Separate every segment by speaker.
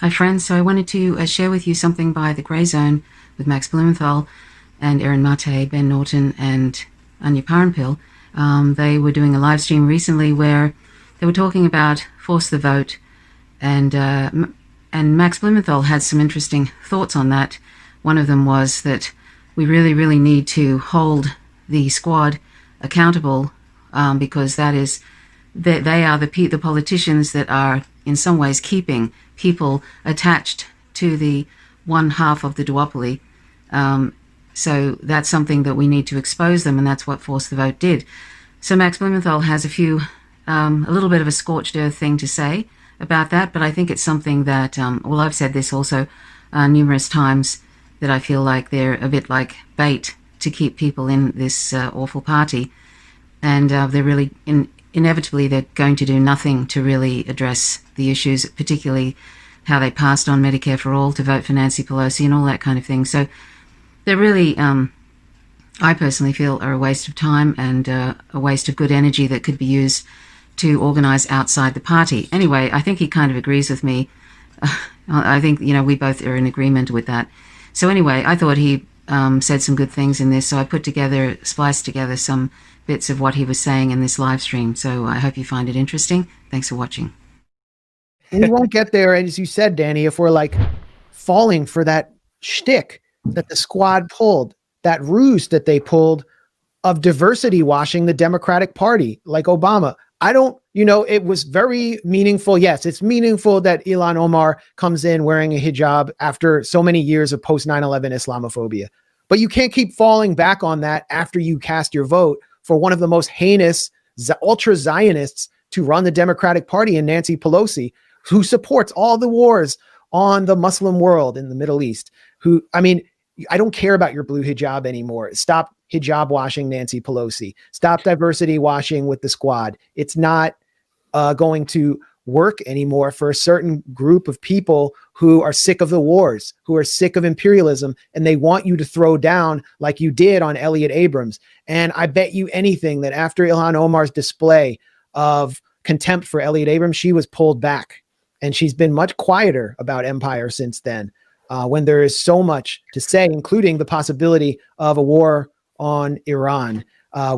Speaker 1: Hi, friends. So I wanted to share with you something by The Grey Zone with Max Blumenthal and Erin Mate, Ben Norton, and Anya Parampil. They were doing a live stream recently where they were talking about Force the Vote, and Max Blumenthal had some interesting thoughts on that. One of them was that we really, really need to hold the squad accountable, because they are the politicians that are in some ways keeping people attached to the one half of the duopoly. So that's something that we need to expose them, and that's what Force the Vote did. So Max Blumenthal has a little bit of a scorched earth thing to say about that, but I think it's something that, well, I've said this also numerous times, that I feel like they're a bit like bait to keep people in this awful party, and they're really inevitably they're going to do nothing to really address the issues, particularly how they passed on Medicare for all to vote for Nancy Pelosi and all that kind of thing. So they're really, I personally feel, are a waste of time and a waste of good energy that could be used to organize outside the party. Anyway, I think he kind of agrees with me. I think, we both are in agreement with that. So anyway, I thought he said some good things in this, so I spliced together some bits of what he was saying in this live stream. So I hope you find it interesting. Thanks for watching.
Speaker 2: We won't get there, as you said, Danny, if we're like falling for that shtick that the squad pulled, that ruse that they pulled of diversity washing the Democratic Party, like Obama. It was very meaningful. Yes, it's meaningful that Ilhan Omar comes in wearing a hijab after so many years of post 9/11 Islamophobia. But you can't keep falling back on that after you cast your vote for one of the most heinous ultra Zionists to run the Democratic Party in Nancy Pelosi, who supports all the wars on the Muslim world in the Middle East. I don't care about your blue hijab anymore. Stop hijab washing Nancy Pelosi. Stop diversity washing with the squad. It's not going to work anymore for a certain group of people who are sick of the wars, who are sick of imperialism, and they want you to throw down like you did on Elliott Abrams. And I bet you anything that after Ilhan Omar's display of contempt for Elliott Abrams, she was pulled back. And she's been much quieter about empire since then, when there is so much to say, including the possibility of a war on Iran.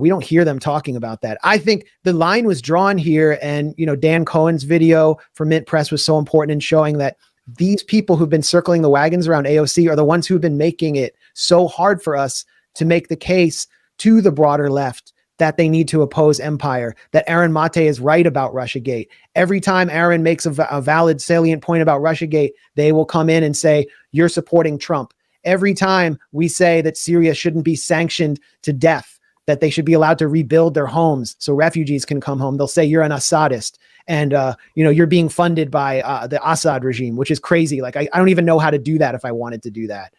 Speaker 2: We don't hear them talking about that. I think the line was drawn here, and Dan Cohen's video for Mint Press was so important in showing that these people who've been circling the wagons around AOC are the ones who've been making it so hard for us to make the case to the broader left that they need to oppose empire, that Erin Mate is right about Russiagate. Every time Erin makes a valid, salient point about Russiagate, they will come in and say, you're supporting Trump. Every time we say that Syria shouldn't be sanctioned to death, that they should be allowed to rebuild their homes so refugees can come home, they'll say you're an Assadist, and you're being funded by the Assad regime, which is crazy. Like I don't even know how to do that if I wanted to do that.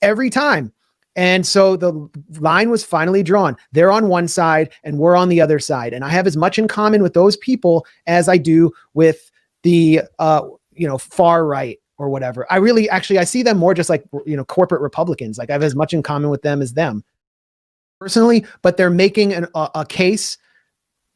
Speaker 2: Every time. And so the line was finally drawn. They're on one side and we're on the other side. And I have as much in common with those people as I do with the far right or whatever. I see them more just like corporate Republicans. Like I have as much in common with them as them personally, but they're making a case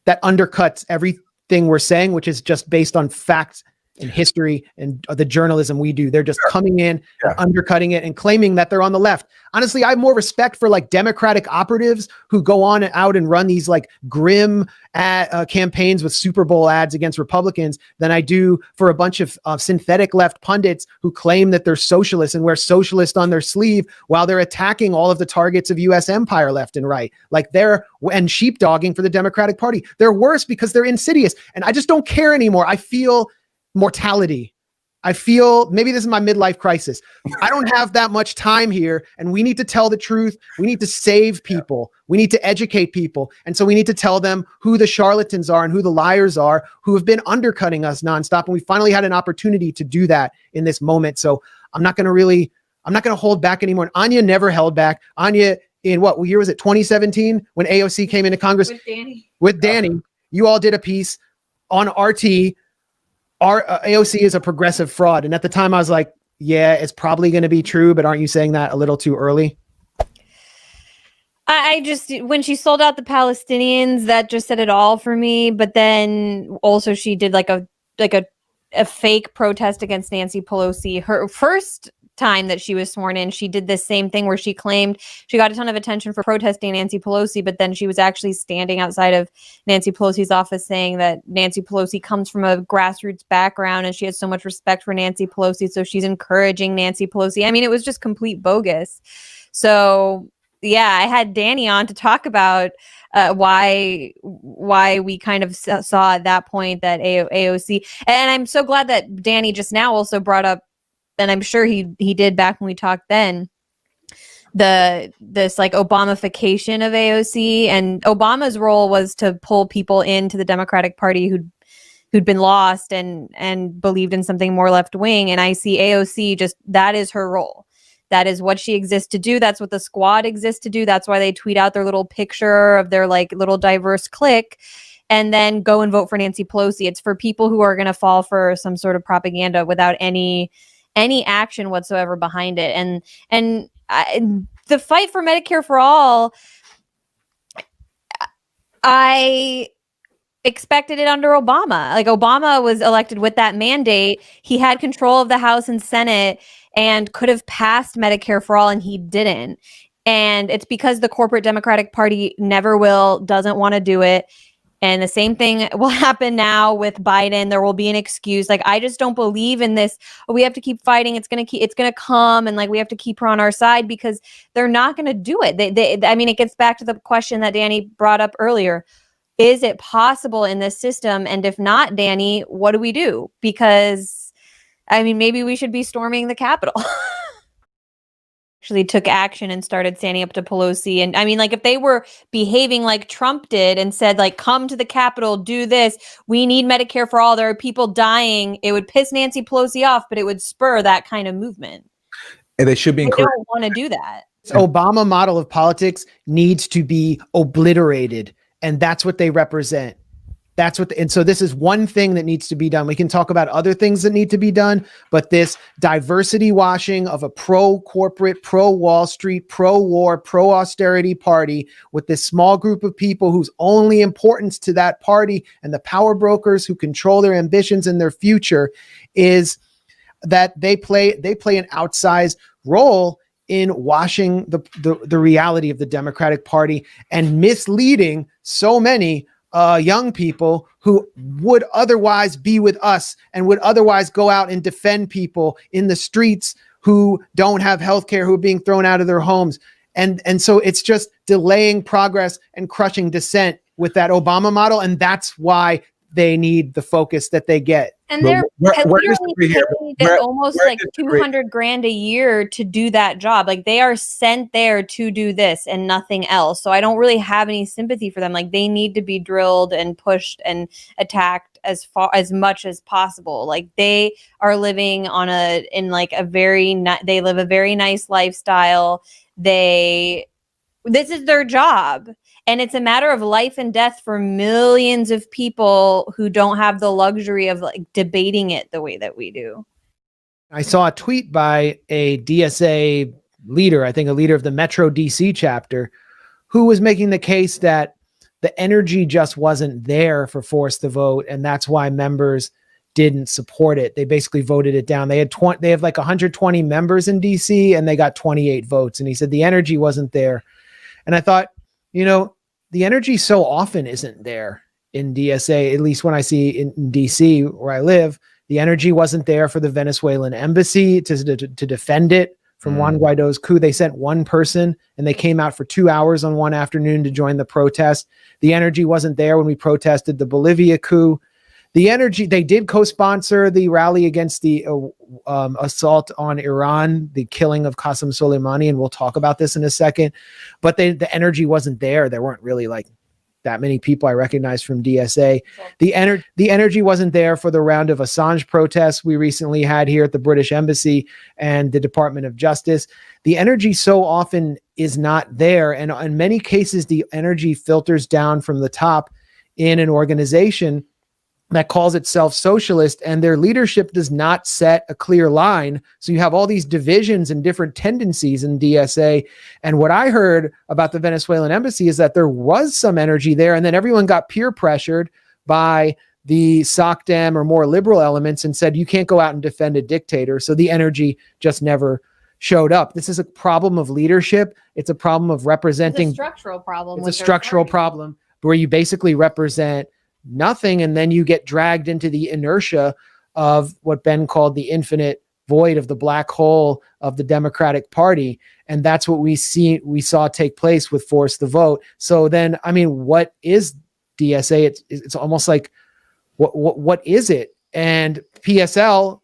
Speaker 2: that undercuts everything we're saying, which is just based on facts and history and the journalism we do. They're just coming in and undercutting it and claiming that they're on the left. Honestly, I have more respect for like Democratic operatives who go on and out and run these like grim campaigns with Super Bowl ads against Republicans than I do for a bunch of synthetic left pundits who claim that they're socialists and wear socialist on their sleeve while they're attacking all of the targets of U.S. empire left and right. Like and sheepdogging for the Democratic Party. They're worse because they're insidious. And I just don't care anymore. I feel mortality. I feel maybe this is my midlife crisis. I don't have that much time here, and we need to tell the truth. We need to save people. We need to educate people. And so we need to tell them who the charlatans are and who the liars are who have been undercutting us nonstop. And we finally had an opportunity to do that in this moment. So I'm not going to hold back anymore. And Anya never held back. Anya, in what year was it? 2017 when AOC came into Congress with Danny, you all did a piece on RT. Our AOC is a progressive fraud. And at the time I was like, yeah, it's probably going to be true, but aren't you saying that a little too early?
Speaker 3: I just, when she sold out the Palestinians, that just said it all for me. But then also she did like a a fake protest against Nancy Pelosi. Her first time that she was sworn in, she did this same thing where she claimed she got a ton of attention for protesting Nancy Pelosi, but then she was actually standing outside of Nancy Pelosi's office saying that Nancy Pelosi comes from a grassroots background and she has so much respect for Nancy Pelosi, so she's encouraging Nancy Pelosi. I mean, it was just complete bogus. So yeah, I had Danny on to talk about why we kind of saw at that point that AOC, and I'm so glad that Danny just now also brought up, and I'm sure he did back when we talked then, this like Obamification of AOC, and Obama's role was to pull people into the Democratic Party who'd been lost and believed in something more left wing, and I see AOC just, that is her role. That is what she exists to do. That's what the squad exists to do. That's why they tweet out their little picture of their like little diverse clique and then go and vote for Nancy Pelosi. It's for people who are going to fall for some sort of propaganda without any action whatsoever behind it. And the fight for Medicare for all, I expected it under Obama. Like, Obama was elected with that mandate. He had control of the House and Senate and could have passed Medicare for all, and he didn't. And it's because the corporate Democratic Party never will, doesn't want to do it. And the same thing will happen now with Biden. There will be an excuse. Like, I just don't believe in this. Oh, we have to keep fighting. It's going to come. And like, we have to keep her on our side, because they're not going to do it. I mean, it gets back to the question that Danny brought up earlier. Is it possible in this system? And if not, Danny, what do we do? Because I mean, maybe we should be storming the Capitol. Actually took action and started standing up to Pelosi. And I mean, like, if they were behaving like Trump did and said, like, come to the Capitol, do this, we need Medicare for all, there are people dying, it would piss Nancy Pelosi off, but it would spur that kind of movement.
Speaker 4: And they should be encouraged.
Speaker 3: They don't want to do that.
Speaker 2: This Obama model of politics needs to be obliterated, and that's what they represent. And so this is one thing that needs to be done. We can talk about other things that need to be done, but this diversity washing of a pro-corporate, pro-Wall Street, pro-war, pro-austerity party with this small group of people whose only importance to that party and the power brokers who control their ambitions and their future is that they play an outsized role in washing the reality of the Democratic Party and misleading so many young people who would otherwise be with us and would otherwise go out and defend people in the streets who don't have health care, who are being thrown out of their homes. And so it's just delaying progress and crushing dissent with that Obama model. And that's why they need the focus that they get.
Speaker 3: And they're literally paid almost like $200,000 a year to do that job. Like, they are sent there to do this and nothing else. So I don't really have any sympathy for them. Like, they need to be drilled and pushed and attacked as much as possible. Like, they are living they live a very nice lifestyle. This is their job. And it's a matter of life and death for millions of people who don't have the luxury of like debating it the way that we do.
Speaker 2: I saw a tweet by a DSA leader, I think a leader of the Metro DC chapter, who was making the case that the energy just wasn't there for Force the Vote. And that's why members didn't support it. They basically voted it down. They have like 120 members in DC and they got 28 votes. And he said the energy wasn't there. And I thought, you know, the energy so often isn't there in DSA, at least when I see in DC where I live, the energy wasn't there for the Venezuelan embassy to defend it from Juan Guaido's coup. They sent one person and they came out for 2 hours on one afternoon to join the protest. The energy wasn't there when we protested the Bolivia coup. The energy, they did co-sponsor the rally against the assault on Iran, the killing of Qasem Soleimani, and we'll talk about this in a second. But the energy wasn't there. There weren't really like that many people I recognized from DSA. The energy wasn't there for the round of Assange protests we recently had here at the British Embassy and the Department of Justice. The energy so often is not there. And in many cases, the energy filters down from the top in an organization that calls itself socialist, and their leadership does not set a clear line. So you have all these divisions and different tendencies in DSA. And what I heard about the Venezuelan embassy is that there was some energy there, and then everyone got peer pressured by the SOCDEM or more liberal elements and said, you can't go out and defend a dictator. So the energy just never showed up. This is a problem of leadership. It's a problem of representing.
Speaker 3: It's a structural problem.
Speaker 2: It's a structural problem where you basically represent nothing, and then you get dragged into the inertia of what Ben called the infinite void of the black hole of the Democratic Party. And that's what we saw take place with Force the Vote. So then, I mean, what is DSA? It's almost like, what is it? And PSL,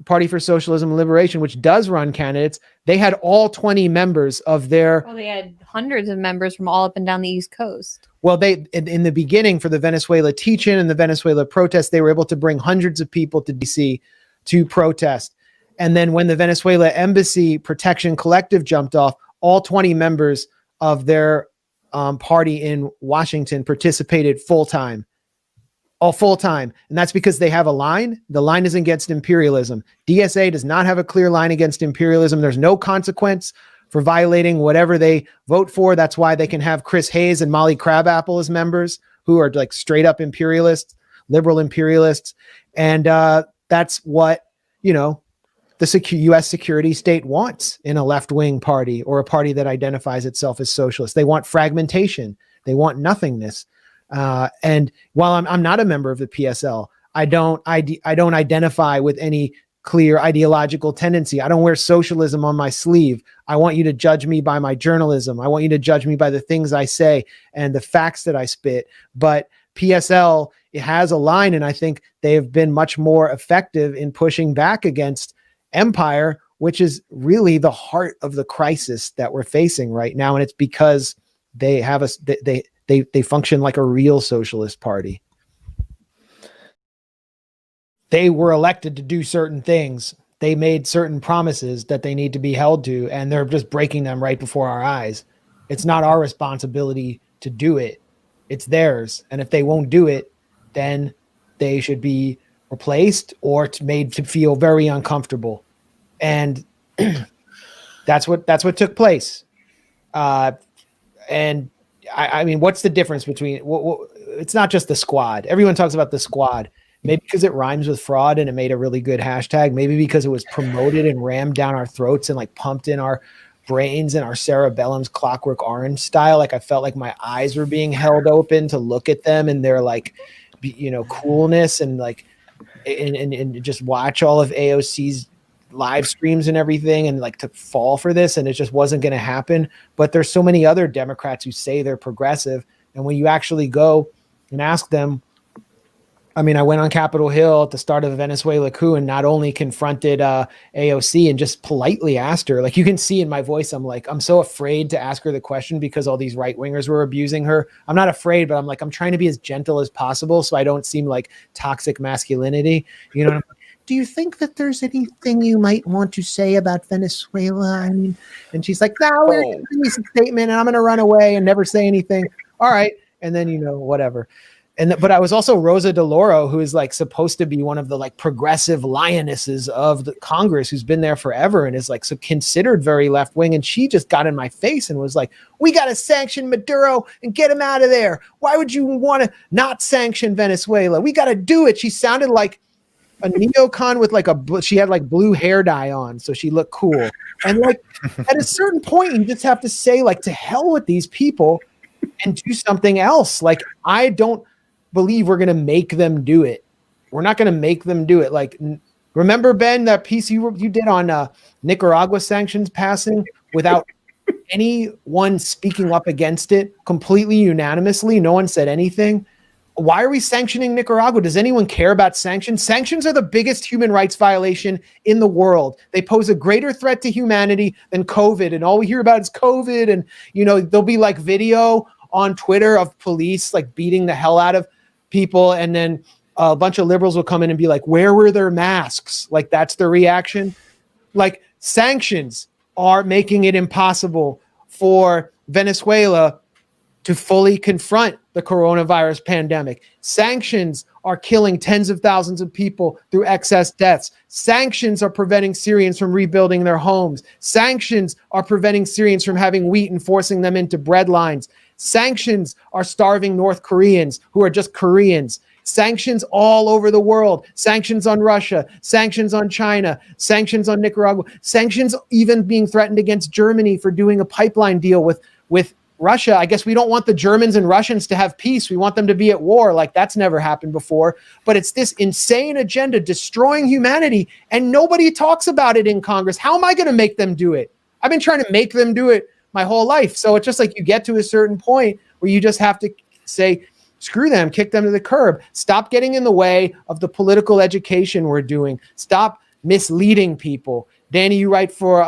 Speaker 2: Party for Socialism and Liberation, which does run candidates, they had all 20 members of their...
Speaker 3: Well, they had hundreds of members from all up and down the East Coast.
Speaker 2: Well, they in the beginning for the Venezuela teach-in and the Venezuela protest, they were able to bring hundreds of people to DC to protest. And then when the Venezuela Embassy Protection Collective jumped off, all 20 members of their party in Washington participated full-time. All full-time. And that's because they have a line. The line is against imperialism. DSA does not have a clear line against imperialism. There's no consequence for violating whatever they vote for. That's why they can have Chris Hayes and Molly Crabapple as members who are like straight up imperialists, liberal imperialists. And that's what, the U.S. security state wants in a left-wing party or a party that identifies itself as socialist. They want fragmentation. They want nothingness. And while I'm not a member of the PSL, I don't identify with any clear ideological tendency. I don't wear socialism on my sleeve. I want you to judge me by my journalism. I want you to judge me by the things I say and the facts that I spit. But PSL, it has a line, and I think they have been much more effective in pushing back against empire, which is really the heart of the crisis that we're facing right now. And it's because they have they function like a real socialist party. They were elected to do certain things. They made certain promises that they need to be held to, and they're just breaking them right before our eyes. It's not our responsibility to do it. It's theirs. And if they won't do it, then they should be replaced or made to feel very uncomfortable. And that's what took place. And I mean, what's the difference between, it's not just the squad. Everyone talks about the squad, maybe because it rhymes with fraud and it made a really good hashtag, maybe because it was promoted and rammed down our throats and like pumped in our brains and our cerebellum's Clockwork Orange style. Like I felt like my eyes were being held open to look at them and their like, coolness and like, and just watch all of AOC's live streams and everything and like to fall for this, and it just wasn't going to happen. But there's so many other Democrats who say they're progressive, and when you actually go and ask them, I mean, I went on Capitol Hill at the start of the Venezuela coup and not only confronted AOC and just politely asked her, like you can see in my voice, I'm so afraid to ask her the question because all these right wingers were abusing her. I'm not afraid, but I'm trying to be as gentle as possible so I don't seem like toxic masculinity. Do you think that there's anything you might want to say about Venezuela? I mean, and she's like, no, we're going to release a statement and I'm going to run away and never say anything. All right. And then, whatever. But I was also Rosa DeLauro, who is like supposed to be one of the like progressive lionesses of the Congress, who's been there forever and is like so considered very left wing. And she just got in my face and was like, we got to sanction Maduro and get him out of there. Why would you want to not sanction Venezuela? We got to do it. She sounded like a neocon with like she had like blue hair dye on. So she looked cool. And like at a certain point, you just have to say like, to hell with these people and do something else. Like, I don't believe we're going to make them do it. We're not going to make them do it. Like, remember, Ben, that piece you did on Nicaragua sanctions passing without anyone speaking up against it completely unanimously? No one said anything. Why are we sanctioning Nicaragua? Does anyone care about sanctions? Sanctions are the biggest human rights violation in the world. They pose a greater threat to humanity than COVID. And all we hear about is COVID. And, there'll be like video on Twitter of police like beating the hell out of people. And then a bunch of liberals will come in and be like, where were their masks? Like, that's their reaction. Like, sanctions are making it impossible for Venezuela to fully confront the coronavirus pandemic. Sanctions are killing tens of thousands of people through excess deaths. Sanctions are preventing Syrians from rebuilding their homes. Sanctions are preventing Syrians from having wheat and forcing them into bread lines. Sanctions are starving North Koreans who are just Koreans. sanctions all over the world, sanctions on Russia, sanctions on China, sanctions on Nicaragua, sanctions even being threatened against Germany for doing a pipeline deal with Russia. I guess we don't want the Germans and Russians to have peace. We want them to be at war. Like, that's never happened before. But it's this insane agenda destroying humanity, and nobody talks about it in Congress. How am I going to make them do it? I've been trying to make them do it my whole life. So it's just like you get to a certain point where you just have to say, screw them, kick them to the curb. Stop getting in the way of the political education we're doing. Stop misleading people. Danny, you write for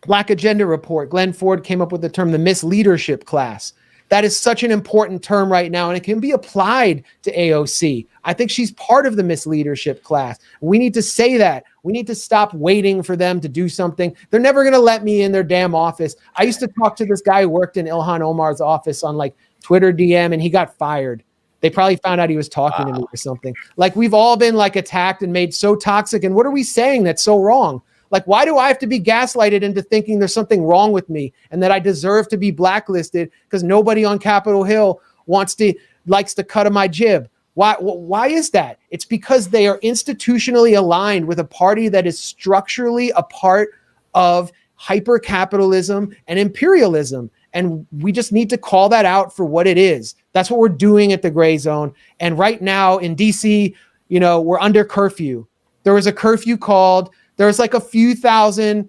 Speaker 2: Black Agenda Report. Glenn Ford came up with the term the misleadership class. That is such an important term right now, and it can be applied to AOC. I think she's part of the misleadership class. We need to say that. We need to stop waiting for them to do something. They're never going to let me in their damn office. I used to talk to this guy who worked in Ilhan Omar's office on like Twitter DM, and he got fired. They probably found out he was talking to me or something. Like, we've all been like attacked and made so toxic. And what are we saying that's so wrong? Like, why do I have to be gaslighted into thinking there's something wrong with me and that I deserve to be blacklisted because nobody on Capitol Hill likes to cut my jib? Why is that? It's because they are institutionally aligned with a party that is structurally a part of hyper-capitalism and imperialism. And we just need to call that out for what it is. That's what we're doing at the Gray Zone. And right now in DC, we're under curfew. There was a curfew called. There was like a few thousand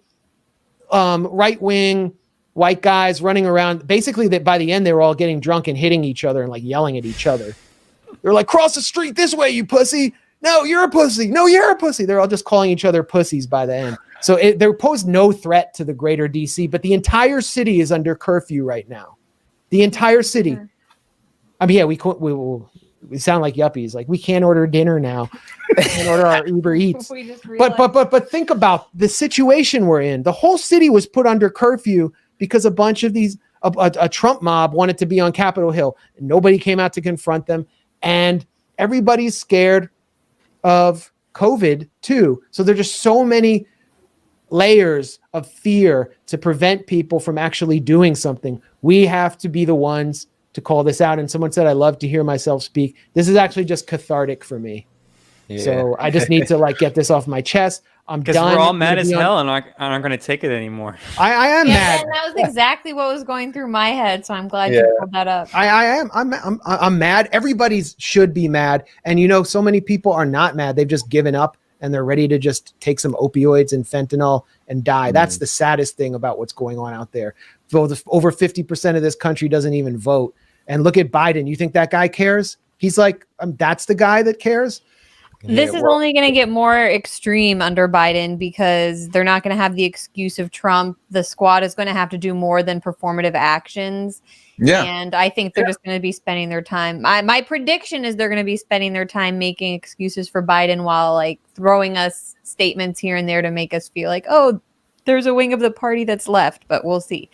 Speaker 2: right-wing white guys running around. Basically, that by the end, they were all getting drunk and hitting each other and like yelling at each other. They're like, cross the street this way, you pussy. No, you're a pussy. No, you're a pussy. They're all just calling each other pussies by the end. So they pose no threat to the greater DC, but the entire city is under curfew right now. The entire city. Sure. I mean, yeah, we sound like yuppies. Like, we can't order dinner now. We can't order our Uber Eats. But think about the situation we're in. The whole city was put under curfew because a bunch of a Trump mob wanted to be on Capitol Hill. Nobody came out to confront them. And everybody's scared of COVID too. So there's just so many layers of fear to prevent people from actually doing something. We have to be the ones to call this out. And someone said, I love to hear myself speak. This is actually just cathartic for me. Yeah. So I just need to get this off my chest. I'm done.
Speaker 4: Because we're all mad as hell and aren't going to take it anymore.
Speaker 2: I am mad.
Speaker 3: And that was exactly what was going through my head. So I'm glad you pulled that up.
Speaker 2: I'm mad. Everybody should be mad. And so many people are not mad. They've just given up and they're ready to just take some opioids and fentanyl and die. That's the saddest thing about what's going on out there. Over 50% of this country doesn't even vote. And look at Biden. You think that guy cares? He's like, that's the guy that cares?
Speaker 3: This is only going to get more extreme under Biden because they're not going to have the excuse of Trump. The squad is going to have to do more than performative actions. Yeah. And I think they're just going to be spending their time. My prediction is they're going to be spending their time making excuses for Biden while throwing us statements here and there to make us feel like, oh, there's a wing of the party that's left, but we'll see.